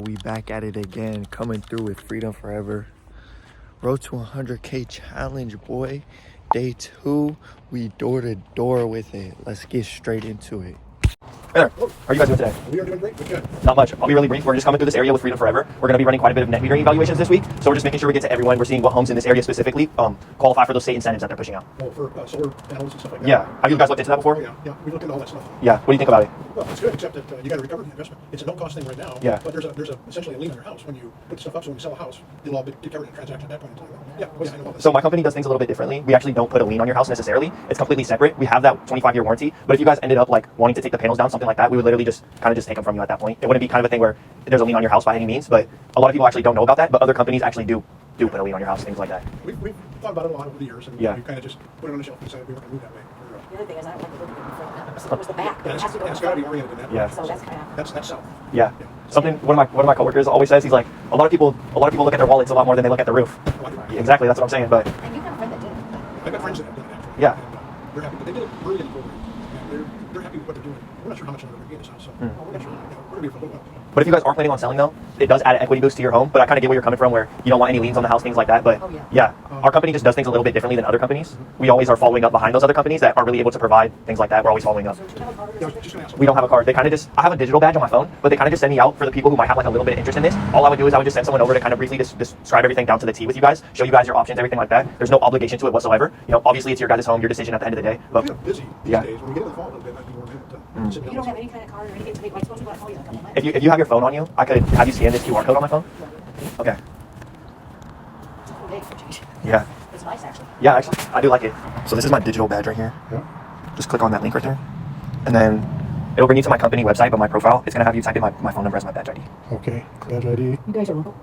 we back at it again, coming through with Freedom Forever. Road to 100K challenge, boy. Day 2, we door to door with it. Let's get straight into it. Hey there, how are you guys doing today? We are doing great. We're good. Not much. I'll be really brief. We're just coming through this area with Freedom Forever. We're going to be running quite a bit of net metering evaluations this week. So we're just making sure we get to everyone. We're seeing what homes in this area specifically qualify for those state incentives that they're pushing out. Well, for solar panels and stuff like that. Yeah. Have you guys looked into that before? Oh, yeah. We looked into all that stuff. Yeah. What do you think about it? Well, it's good, except that you got to recover the investment. It's a no-cost thing right now. Yeah. But there's essentially a lien on your house when you put the stuff up. So when you sell a house, it'll all be covered in a transaction at that point in time. Yeah. Well, yeah, I know all this. So my company does things a little bit differently. We actually don't put a lien on your house necessarily. It's completely separate. We have that 25-year warranty. But if you guys ended up like wanting to take the panels down, something like that, we would literally just kind of take them from you at that point. It wouldn't be kind of a thing where there's a lien on your house by any means. But a lot of people actually don't know about that. But other companies actually do put a lien on your house, things like that. We've thought about it a lot over the years, and we kind of just put it on the shelf and decided we weren't going to move that way. The other thing is I don't like the look of it in front. It was the back. And it's got to be oriented in that way. Yeah. So that's kind of... That's south. Yeah. Something one of my coworkers always says, he's like, a lot of people look at their wallets a lot more than they look at the roof. Yeah, exactly, that's what I'm saying. But And you've got a friend that did it. I've got friends that have done it actually. Yeah. And, they're happy. But they did it early in the program. And they're happy with what they're doing. We're not sure how much they're going to get in this house, so we're not sure. We're going to be for a little while. But if you guys are planning on selling though, it does add an equity boost to your home. But I kind of get where you're coming from, where you don't want any liens on the house, things like that. But yeah, our company just does things a little bit differently than other companies. We always are following up behind those other companies that aren't really able to provide things like that. We're always following up. So do you have a card? Yeah, I was just going to ask. We don't have a card. They kind of just, I have a digital badge on my phone, but they kind of just send me out for the people who might have like a little bit of interest in this. All I would do is I would just send someone over to kind of briefly describe everything down to the T with you guys, show you guys your options, everything like that. There's no obligation to it whatsoever. You know, obviously it's your guys' home, your decision at the end of the day. But We're busy these days. When we get in the fall a little bit, I'd be more than You don't have any kind of card or anything to make like supposed to call you in a couple of months? if you have your phone on you, I could have you scan this QR code on my phone. Okay. It's a cool day for change. Yeah. It's nice actually. Yeah, actually, I do like it. So this is my digital badge right here. Yeah. Just click on that link right there. And then it'll bring you to my company website, but my profile, it's going to have you type in my phone number as my badge ID. Okay. Badge ID. You guys are local?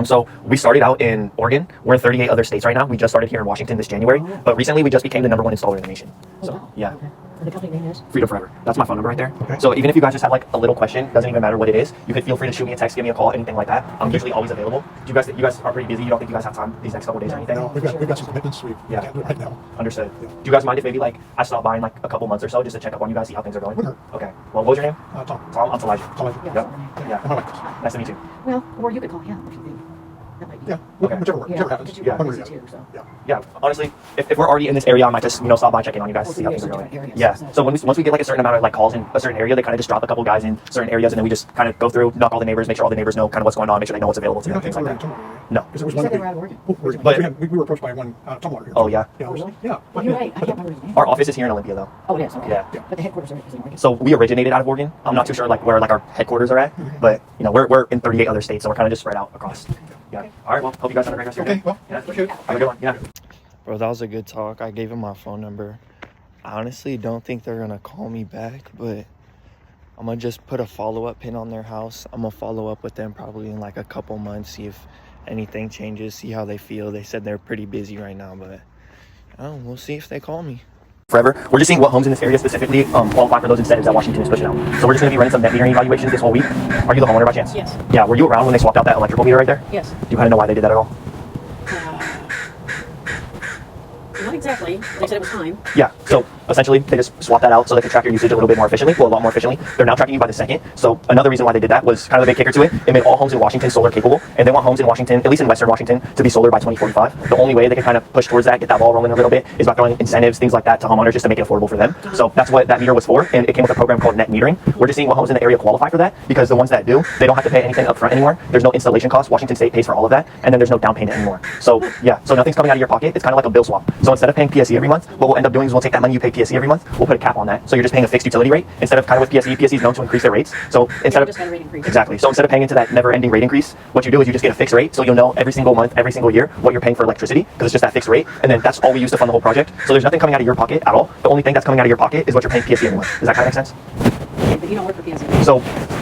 So we started out in Oregon. We're in 38 other states right now. We just started here in Washington this January. But recently we just became the #1 installer in the nation. So, wow. yeah. Okay. And the company name is? Freedom Forever. That's my phone number right there. Okay. So even if you guys just have like a little question, doesn't even matter what it is, you could feel free to shoot me a text, give me a call, anything like that. I'm usually always available. You guys are pretty busy. You don't think you guys have time these next couple days or anything? No, we've got some commitments. We can't do it right now. Understood. Yeah. Do you guys mind if maybe like I stop by in like a couple months or so just to check up on you guys, see how things are going? Sure. Okay. Well, what was your name? Tom. Tom. I'm Elijah. Elijah. Yeah. Yep. Yeah. And my wife. Nice to meet you. Well, or you could call him if you think. That might be. Yeah. Okay. Whichever happens. Because you Yeah. are busy too, so. Yeah. Yeah, honestly, if we're already in this area, I might just stop by checking on you guys to see how things are going. Yeah. So once we get like a certain amount of like calls in a certain area, they kind of just drop a couple guys in certain areas, and then we just kind of go through, knock all the neighbors, make sure all the neighbors know kind of what's going on, make sure they know what's available to You're them, not things like taking that. Tumwater, No. because there was You one. said they were out of Oregon. Oregon. But- we were approached by one Tumwater here. Oh yeah. Yeah. Really? Yeah. But you're right. I can't remember his name. Our office is here in Olympia though. Oh, it is. Okay. Yeah. But the headquarters is in Oregon. So we originated out of Oregon. I'm not too sure like where like our headquarters are at, but you know we're in 38 other states, so we're kind of just spread out across. Yeah. All right. Well, hope you guys have a great rest of your day. Okay. Well, Yeah. appreciate it. Have a good one. Yeah. Bro, that was a good talk. I gave him my phone number. I honestly don't think they're going to call me back, but I'm going to just put a follow-up pin on their house. I'm going to follow up with them probably in like a couple months, see if anything changes, see how they feel. They said they're pretty busy right now, but we'll see if they call me. Forever. We're just seeing what homes in this area specifically qualify for those incentives that Washington is pushing out. So we're just going to be running some net metering evaluations this whole week. Are you the homeowner by chance? Yes. Yeah. Were you around when they swapped out that electrical meter right there? Yes. Do you kind of know why they did that at all? Not exactly. They said it was time. Yeah, so essentially they just swapped that out so they could track your usage a little bit more efficiently, well, a lot more efficiently. They're now tracking you by the second. So another reason why they did that was kind of the big kicker to it. It made all homes in Washington solar capable, and they want homes in Washington, at least in Western Washington, to be solar by 2045. The only way they can kind of push towards that, get that ball rolling a little bit, is by throwing incentives, things like that to homeowners just to make it affordable for them. So that's what that meter was for, and it came with a program called net metering. We're just seeing what homes in the area qualify for that, because the ones that do, they don't have to pay anything up front anymore. There's no installation cost. Washington State pays for all of that, and then there's no down payment anymore. So yeah, so nothing's coming out of your pocket. It's kind of like a bill swap. So instead of paying PSE every month, what we'll end up doing is we'll take that money you pay PSE every month, we'll put a cap on that. So you're just paying a fixed utility rate instead of kind of with PSE. PSE is known to increase their rates. So instead of just had a rate increase. exactly, so instead of paying into that never-ending rate increase, what you do is you just get a fixed rate. So you'll know every single month, every single year what you're paying for electricity, because it's just that fixed rate, and then that's all we use to fund the whole project. So there's nothing coming out of your pocket at all. The only thing that's coming out of your pocket is what you're paying PSE every month. Does that kind of make sense? Okay, but you don't work for PSE. So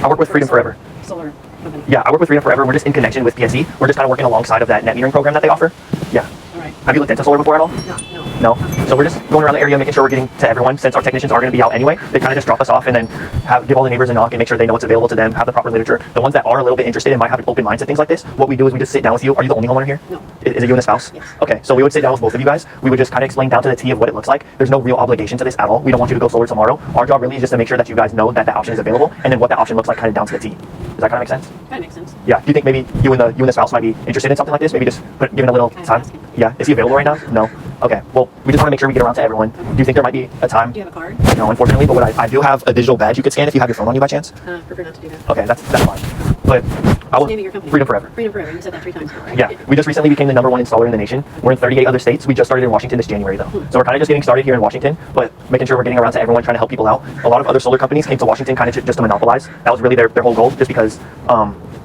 I work with Freedom Forever. Solar company. Yeah, I work with Freedom Forever. We're just in connection with PSE. We're just kind of working alongside of that net metering program that they offer. Yeah. All right. Have you looked into solar before at all? No. No? So we're just going around the area making sure we're getting to everyone. Since our technicians are going to be out anyway, they kind of just drop us off and then give all the neighbors a knock and make sure they know what's available to them, have the proper literature. The ones that are a little bit interested and might have an open mind to things like this, what we do is we just sit down with you. Are you the only homeowner here? No. Is it you and the spouse? Yes. Okay, so we would sit down with both of you guys. We would just kind of explain down to the T of what it looks like. There's no real obligation to this at all. We don't want you to go solar tomorrow. Our job really is just to make sure that you guys know that the option is available and then what that option looks like kind of down to the T. Does that kind of make sense? Kind of makes sense. Yeah. Do you think maybe you and the spouse might be interested in something like this? Maybe just give it a little time. Yeah. Is he available right now? No. Okay. Well, we just want to make sure we get around to everyone. Do you think there might be a time? Do you have a card? No, unfortunately. But what I do have a digital badge you could scan if you have your phone on you by chance. Prefer not to do that. Okay, that's fine. But I What's will. the name of your company? Freedom Forever. Freedom Forever. You said that 3 times now, right? Yeah, we just recently became the #1 installer in the nation. We're in 38 other states. We just started in Washington this January though. So we're kind of just getting started here in Washington, but making sure we're getting around to everyone, trying to help people out. A lot of other solar companies came to Washington kind of just to monopolize. That was really their whole goal, just because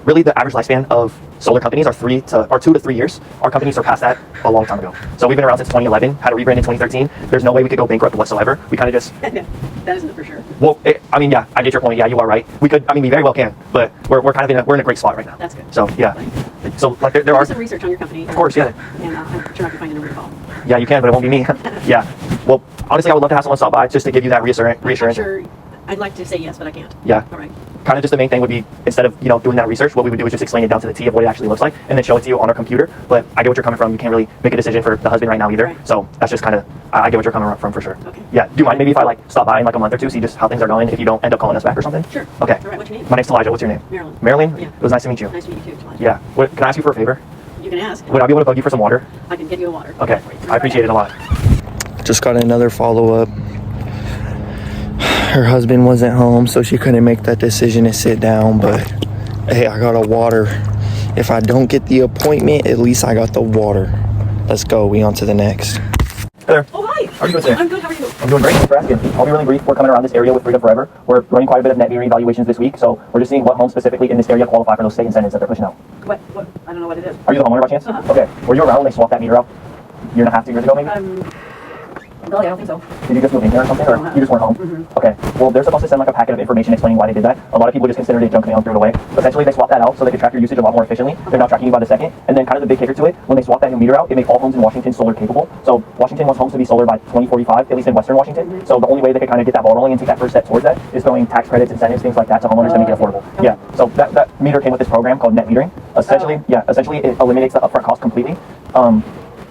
really the average lifespan of solar companies are 2 to 3 years. Our company surpassed that a long time ago. So we've been around since 2011, had a rebrand in 2013. There's no way we could go bankrupt whatsoever. We kind of just... No, that isn't for sure. Well, I mean, yeah, I get your point. Yeah, you are right. We could, I mean, we very well can, but we're kind of we're in a great spot right now. That's good. So, yeah. So, like, there Do are... some research on your company. Of course, yeah. And I'm sure I can find a number to call. Yeah, you can, but it won't be me. Yeah. Well, honestly, I would love to have someone stop by just to give you that reassurance. I'm sure I'd like to say yes, but I can't. Yeah. All right. Kind of just the main thing would be, instead of, doing that research, what we would do is just explain it down to the T of what it actually looks like and then show it to you on our computer. But I get what you're coming from. You can't really make a decision for the husband right now either. Right. So that's just kind of, I get what you're coming from for sure. Okay. Yeah. Do you mind maybe if I stop by in like a month or two, see just how things are going if you don't end up calling us back or something? Sure. Okay. All right, what's your name? My name's Elijah. What's your name? Marilyn. Marilyn? Yeah. It was nice to meet you. Nice to meet you too, Elijah. Yeah. Can I ask you for a favor? You can ask. Would I be able to bug you for some water? I can get you a water. Okay. I appreciate it a lot. Just got another follow-up. Her husband wasn't home, so she couldn't make that decision to sit down, but hey, I got a water. If I don't get the appointment, at least I got the water. Let's go. We on to the next. Hey there. Oh, hi. How are you doing today? I'm good. How are you? I'm doing great. Thanks for asking. I'll be really brief. We're coming around this area with Freedom Forever. We're running quite a bit of net metering evaluations this week, so we're just seeing what homes specifically in this area qualify for those state incentives that they're pushing out. What? I don't know what it is. Are you the homeowner by chance? Uh-huh. Okay. Were you around when they swapped that meter out? Year and a half, 2 years ago maybe? Really, I don't think so. Did you just move in here or something, or you just weren't home? Mm-hmm. Okay. Well, they're supposed to send like a packet of information explaining why they did that. A lot of people just considered it junk mail and threw it away. Essentially, they swapped that out so they could track your usage a lot more efficiently. They're now tracking you by the second. And then kind of the big kicker to it, when they swapped that new meter out, it made all homes in Washington solar capable. So Washington wants homes to be solar by 2045, at least in Western Washington. Mm-hmm. So So the only way they could kind of get that ball rolling and take that first step towards that is throwing tax credits, incentives, things like that to homeowners to make it affordable. Okay. Yeah. So that meter came with this program called net metering. Essentially, essentially it eliminates the upfront cost completely.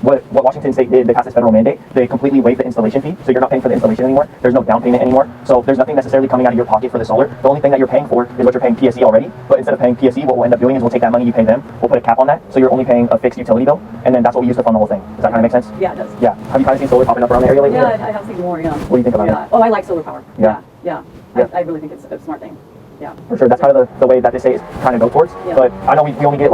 What Washington State did, they passed this federal mandate. They completely waived the installation fee, so you're not paying for the installation anymore. There's no down payment anymore. So there's nothing necessarily coming out of your pocket for the solar. The only thing that you're paying for is what you're paying PSE already. But instead of paying PSE, what we'll end up doing is we'll take that money you pay them, we'll put a cap on that, so you're only paying a fixed utility bill, and then that's what we use to fund the whole thing. Does that kind of make sense? Yeah, it does. Yeah. Have you kind of seen solar popping up around the area lately? Yeah, I have seen more. Yeah. What do you think about Yeah. it? Oh, I like solar power. Yeah. Yeah. Yeah. I really think it's a smart thing. Yeah. For sure, that's kind of the way that they say is trying to go towards. Yeah. But I know we only get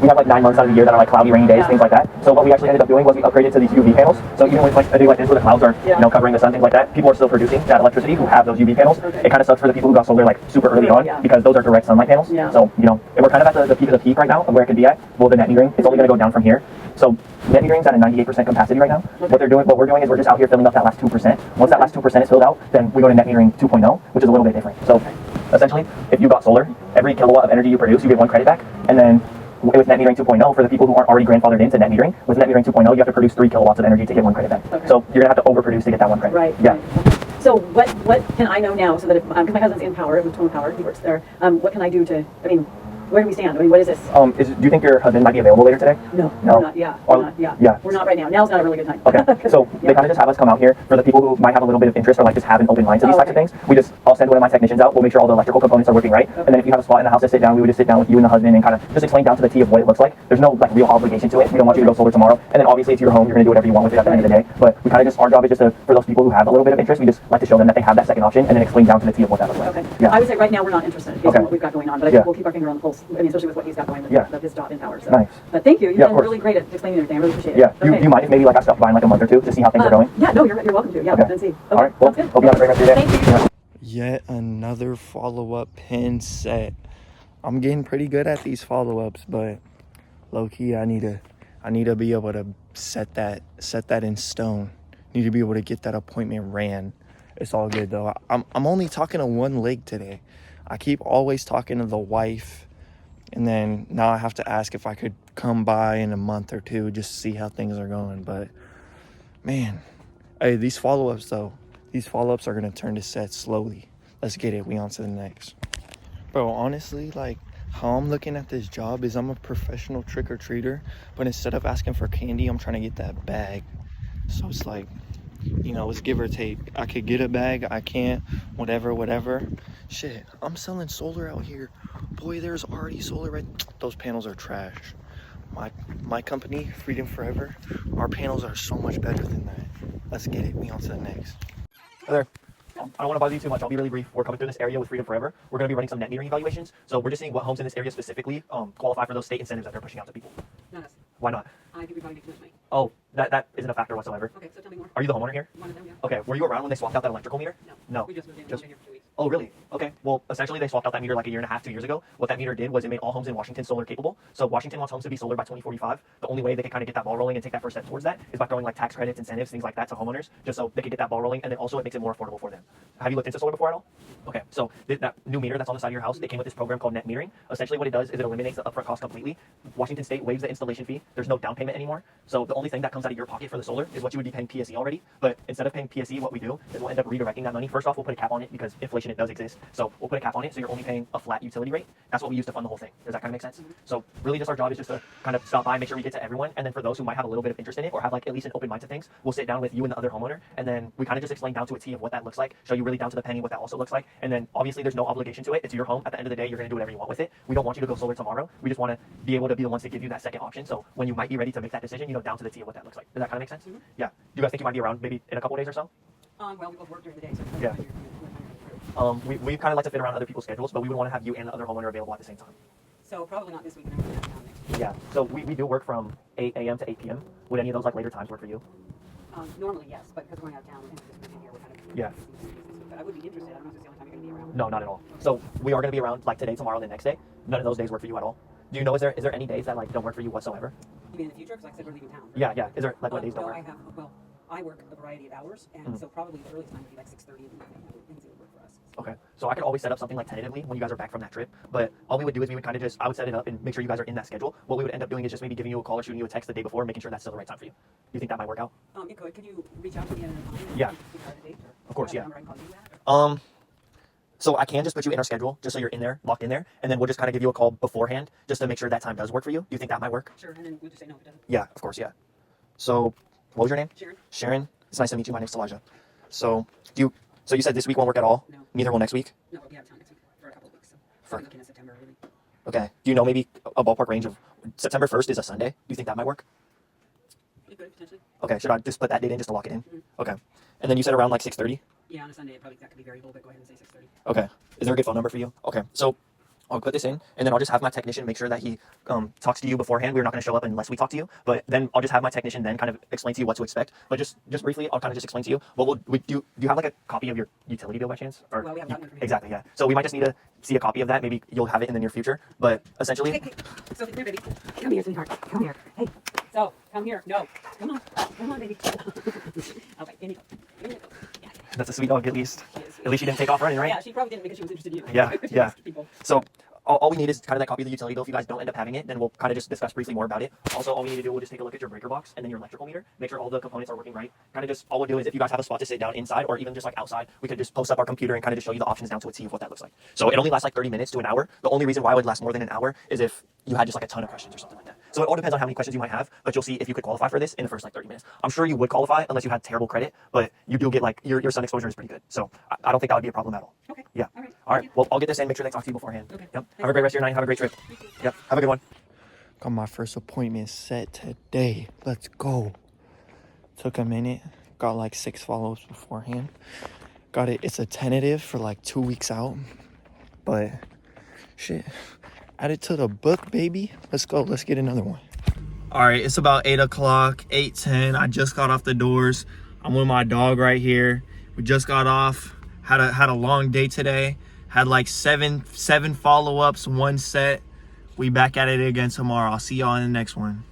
we have 9 months out of the year that are cloudy, rainy days, Yeah. things like that. So what we actually ended up doing was we upgraded to these UV panels. So even with a day like this where the clouds are covering the sun, things like that, people are still producing that electricity who have those UV panels. Okay. It kind of sucks for the people who got solar super early on because those are direct sunlight panels. Yeah. So and we're kind of at the peak of the peak right now of where it could be at. Well, the net metering, it's only going to go down from here. So net metering's at a 98% capacity right now. Okay. What we're doing is we're just out here filling up that last 2%. Once that last 2% is filled out, then we go to net metering 2.0, which is a little bit different. So essentially, if you got solar, every kilowatt of energy you produce, you get 1 credit back. And then with net metering 2.0, for the people who aren't already grandfathered into net metering, with net metering 2.0, you have to produce 3 kilowatts of energy to get 1 credit back. Okay. So you're gonna have to overproduce to get that 1 credit. Right. Yeah. Right. So what can I know now so that if, because my husband's in power, with Tone Power, he works there, what can I do to, where do we stand? What is this? Do you think your husband might be available later today? No, No? we're not. Yeah, we're not. Yeah. Yeah. We're not right now. Now's not a really good time. Okay, so they kind of just have us come out here for the people who might have a little bit of interest or just have an open mind to these types of things. I'll send one of my technicians out. We'll make sure all the electrical components are working right. Okay. And then if you have a spot in the house to sit down, we would just sit down with you and the husband and kind of just explain down to the T of what it looks like. There's no real obligation to it. We don't want you to go solar tomorrow. And then obviously it's your home. You're going to do whatever you want with it at the end of the day. But we kind of just, our job is just for those people who have a little bit of interest, we just like to show them that they have that second option and then explain down to the T of what that looks like. Okay. Yeah. I would say right now we're not interested based on what we've got going on, but I think we'll keep our finger on the pulse. Especially with what he's got going with his job in power. So. Nice. But thank you. You've Yeah, of been course. really great at explaining everything. I really appreciate it. Yeah. Okay. You mind if maybe I stop by in a month or two to see how things are going? Yeah. No, you're welcome to. Yeah. Okay. Then see. Okay. All right. Well, Sounds good. hope you have a great rest of your day. Thank you. Yeah. Yet another follow-up pin set. I'm getting pretty good at these follow-ups, but low-key I need to be able to set that in stone. Need to be able to get that appointment ran. It's all good though. I'm only talking to one leg today. I keep always talking to the wife, and then now I have to ask if I could come by in a month or two just to see how things are going. But man, Hey, these follow-ups though. These follow-ups are gonna turn to sets slowly. Let's get it. We on to the next. Bro, honestly, like how I'm looking at this job is I'm a professional trick-or-treater, but instead of asking for candy, I'm trying to get that bag. So it's like, it's give or take. I could get a bag, I can't, whatever. Shit, I'm selling solar out here. Boy, there's already solar right. Those panels are trash. My company, Freedom Forever, our panels are so much better than that. Let's get it. We on to the next. Hi there. I don't want to bother you too much. I'll be really brief. We're coming through this area with Freedom Forever. We're going to be running some net metering evaluations. So we're just seeing what homes in this area specifically qualify for those state incentives that they're pushing out to people. Not us. Why not? I think we probably make too much money. Oh, that isn't a factor whatsoever. Okay, so tell me more. Are you the homeowner here? One of them, yeah. Okay. Were you around when they swapped out that electrical meter? No. No. We just moved in. Just- We've been here for 2 weeks. Oh, really? Okay. Well, essentially, they swapped out that meter like a year and a half, 2 years ago. What that meter did was it made all homes in Washington solar capable. So Washington wants homes to be solar by 2045. The only way they can kind of get that ball rolling and take that first step towards that is by throwing like tax credits, incentives, things like that to homeowners, just so they can get that ball rolling. And then also it makes it more affordable for them. Have you looked into solar before at all? Okay. So that new meter that's on the side of your house, it came with this program called net metering. Essentially, what it does is it eliminates the upfront cost completely. Washington State waives the installation fee. There's no down payment anymore. So the only thing that comes out of your pocket for the solar is what you would be paying PSE already. But instead of paying PSE, what we do is we'll end up redirecting that money. First off, we'll put a cap on it because inflation, it does exist. So we'll put a cap on it, so you're only paying a flat utility rate. That's what we use to fund the whole thing. Does that kind of make sense? So really just our job is just to kind of stop by, make sure we get to everyone. And then for those who might have a little bit of interest in it or have like at least an open mind to things, we'll sit down with you and the other homeowner. And then we kind of just explain down to a T of what that looks like, show you really down to the penny what that also looks like. And then obviously there's no obligation to it. It's your home. At the end of the day, you're going to do whatever you want with it. We don't want you to go solar tomorrow. We just want to be able to be the ones to give you that second option. So when you might be ready to make that decision, down to the T of what that looks like. Does that kind of make sense? Yeah. Do you guys think you might be around maybe in a couple of days or so? Well, we both work during the day, so Yeah. We kind of like to fit around other people's schedules, but we would want to have you and the other homeowner available at the same time. So probably not this week, and I'm going to have next week. Yeah. So we do work from 8 a.m. to 8 p.m. Would any of those like later times work for you? Normally, yes, but because we're going out of town and just moving here, we're kind of Yeah. But I would be interested. I don't know if it's the only time you're going to be around. No, not at all. So we are going to be around like today, tomorrow, and the next day. None of those days work for you at all. Do you know, is there any days that like don't work for you whatsoever? You mean in the future? Because like I said, we're leaving town. Yeah. Is there like what days don't No, work? I work a variety of hours, and so probably the earliest time would be like 6:30 in the evening. Things that would work for us. Okay. So I could always set up something like tentatively when you guys are back from that trip. But all we would do is we would kind of just, I would set it up and make sure you guys are in that schedule. What we would end up doing is just maybe giving you a call or shooting you a text the day before, making sure that's still the right time for you. Do you think that might work out? It could. Can you reach out to me at a time? Yeah. A date, or Of course, have a yeah. number I can call you at, or- So I can just put you in our schedule just so you're in there, locked in there, and then we'll just kind of give you a call beforehand just to make sure that time does work for you. Do you think that might work? Sure, and then we'll just say no if it doesn't. Yeah, of course, yeah. So, what was your name? Sharon? Sharon. It's nice to meet you. My name's Elijah. So you said this week won't work at all? No. Neither will next week? No, we'll be out of town next week for a couple of weeks. So For- we're looking at September, really. Okay. Do you know maybe a ballpark range of September 1st is a Sunday? Do you think that might work? It could, potentially. Okay, should I just put that date in just to lock it in? Mhm. Okay. And then you said around like 6:30? Yeah, on a Sunday, that could be variable, but go ahead and say 6:30. Okay. Is there a good phone number for you? Okay. So I'll put this in, and then I'll just have my technician make sure that he talks to you beforehand. We're not going to show up unless we talk to you, but then I'll just have my technician then kind of explain to you what to expect. But just briefly, I'll kind of just explain to you what we do. Do you have like a copy of your utility bill by chance? Or Well, we haven't gotten it from him. exactly, yeah. So we might just need to see a copy of that. Maybe you'll have it in the near future. But essentially, Hey, Sophie, come here, baby. Come here, sweetheart. Come here. Hey, so, come here. No. Come on, baby. Okay, in you go. In you go. Yeah. that's a sweet dog at least. She is. At least she didn't take off running, right? Yeah, she probably didn't because she was interested in you. Yeah, She yeah. likes people. So all we need is kind of that copy of the utility bill. If you guys don't end up having it, then we'll kind of just discuss briefly more about it. Also, all we need to do, we'll just take a look at your breaker box and then your electrical meter, make sure all the components are working right. Kind of just, all we'll do is if you guys have a spot to sit down inside or even just like outside, we could just post up our computer and kind of just show you the options down to a T of what that looks like. So it only lasts like 30 minutes to an hour. The only reason why it would last more than an hour is if you had just like a ton of questions or something like that. So it all depends on how many questions you might have, but you'll see if you could qualify for this in the first like 30 minutes. I'm sure you would qualify unless you had terrible credit, but you do get like, your sun exposure is pretty good. So I don't think that would be a problem at all. Okay. Yeah. All right. All right. Thank you. Well, I'll get this in. Make sure they talk to you beforehand. Okay. Yep. Have a great rest of your night. Have a great trip. Yep. Have a good one. Got my first appointment set today. Let's go. Took a minute. Got like 6 follow-ups beforehand. Got it. It's a tentative for like 2 weeks out. But shit. Add it to the book, baby. Let's go. Let's get another one. All right. It's about 8 o'clock, 8:10. I just got off the doors. I'm with my dog right here. We just got off. Had a long day today. Had like seven follow-ups, 1 set. We back at it again tomorrow. I'll see y'all in the next one.